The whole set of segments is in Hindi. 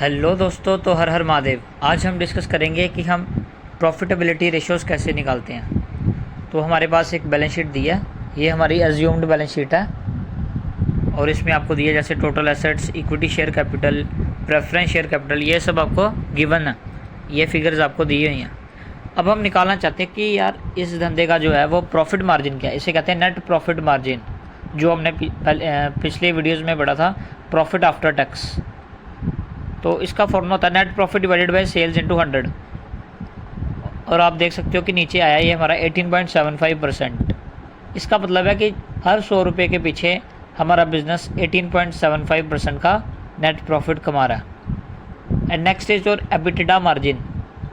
हेलो दोस्तों, तो हर हर महादेव। आज हम डिस्कस करेंगे कि हम प्रॉफिटेबिलिटी रेशियोज़ कैसे निकालते हैं। तो हमारे पास एक बैलेंस शीट दी है, ये हमारी एज्यूम्ड बैलेंस शीट है और इसमें आपको दिया जैसे total assets, equity share capital, preference share capital, ये सब आपको गिवन है, ये फिगर्स आपको दी हुई हैं। अब हम निकालना चाहते हैं कि यार इस धंधे का जो है वो प्रॉफिट मार्जिन क्या है। इसे कहते हैं नेट प्रॉफिट मार्जिन, जो हमने पिछले वीडियोज़ में पढ़ा था, प्रॉफिट आफ्टर टैक्स। तो इसका फॉर्मूला होता है net profit divided by sales into 100। और आप देख सकते हो कि नीचे आया ये हमारा 18.75%। इसका मतलब है कि हर 100 रुपये के पीछे हमारा बिजनेस 18.75% का नेट प्रॉफिट कमा रहा है। And next is your EBITDA margin.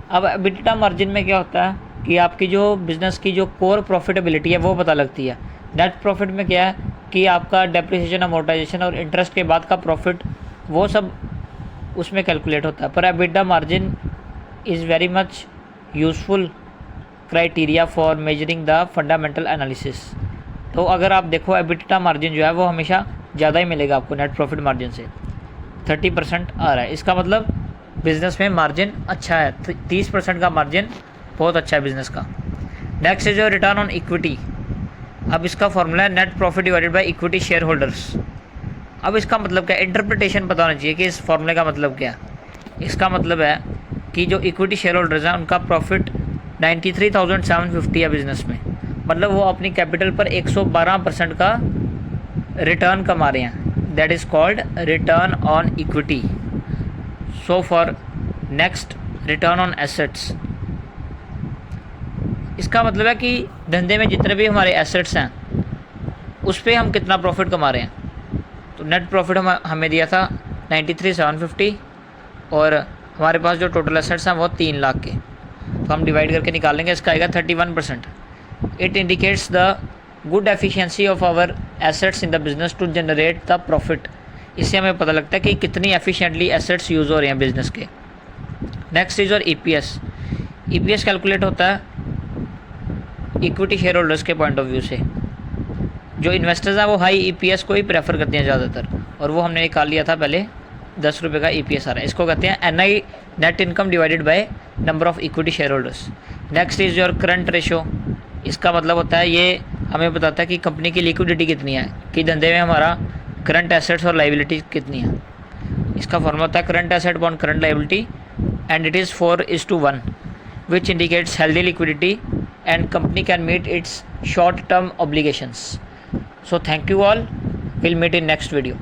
अब एबिटिडा मार्जिन में क्या होता है कि आपकी जो बिज़नेस की जो कोर प्रॉफिटेबिलिटी है वो पता लगती है। नेट प्रॉफिट में क्या है कि आपका डेप्रिसिएशन, अमोर्टाइजेशन और इंटरेस्ट के बाद का प्रॉफिट वो सब उसमें कैलकुलेट होता है। पर EBITDA margin is very much useful criteria for measuring the fundamental analysis. तो अगर आप देखो एबिटा मार्जिन जो है वो हमेशा ज़्यादा ही मिलेगा आपको नेट प्रॉफिट मार्जिन से। 30% आ रहा है, इसका मतलब बिज़नेस में मार्जिन अच्छा है। 30% का मार्जिन बहुत अच्छा है बिज़नेस का। Next is your return on equity. अब इसका फॉर्मूला है net profit divided by equity share holders. अब इसका मतलब क्या है, इंटरप्रिटेशन पता होना चाहिए कि इस फॉर्मूले का मतलब क्या है। इसका मतलब है कि जो इक्विटी शेयर होल्डर्स हैं उनका प्रॉफिट 93,750 है बिज़नेस में, मतलब वो अपनी कैपिटल पर 112% का रिटर्न कमा रहे हैं। That is called return on equity. So for next, return on assets. इसका मतलब है कि धंधे में जितने भी हमारे एसेट्स हैं उस पर हम कितना प्रॉफिट कमा रहे हैं। तो नेट प्रॉफिट हमें दिया था 93,750 और हमारे पास जो टोटल एसेट्स हैं वो 3 लाख के। तो हम डिवाइड करके निकालेंगे, इसका आएगा 31%। It indicates the good efficiency of our assets in the business to generate the profit. इससे हमें पता लगता है कि कितनी एफिशिएंटली एसेट्स यूज़ हो रहे हैं बिजनेस के। नेक्स्ट इज और EPS। EPS कैलकुलेट होता है इक्विटी शेयर होल्डर्स के पॉइंट ऑफ व्यू से। जो इन्वेस्टर्स हैं वो हाई EPS को ही प्रेफर करते हैं ज़्यादातर, और वो हमने निकाल लिया था पहले। 10 रुपये का EPS आ रहा है। इसको कहते हैं NI, net income divided by number of equity share holders. Next is your current ratio. इसका मतलब होता है, ये हमें बताता है कि कंपनी की लिक्विडिटी कितनी है, कि धंधे में हमारा करंट एसेट्स और लाइबिलिटी कितनी है। इसका फॉर्मूला होता है current asset upon current liability and it is 4:1, which indicates healthy liquidity and company can meet its short term obligations. So thank you all. We'll meet in next video.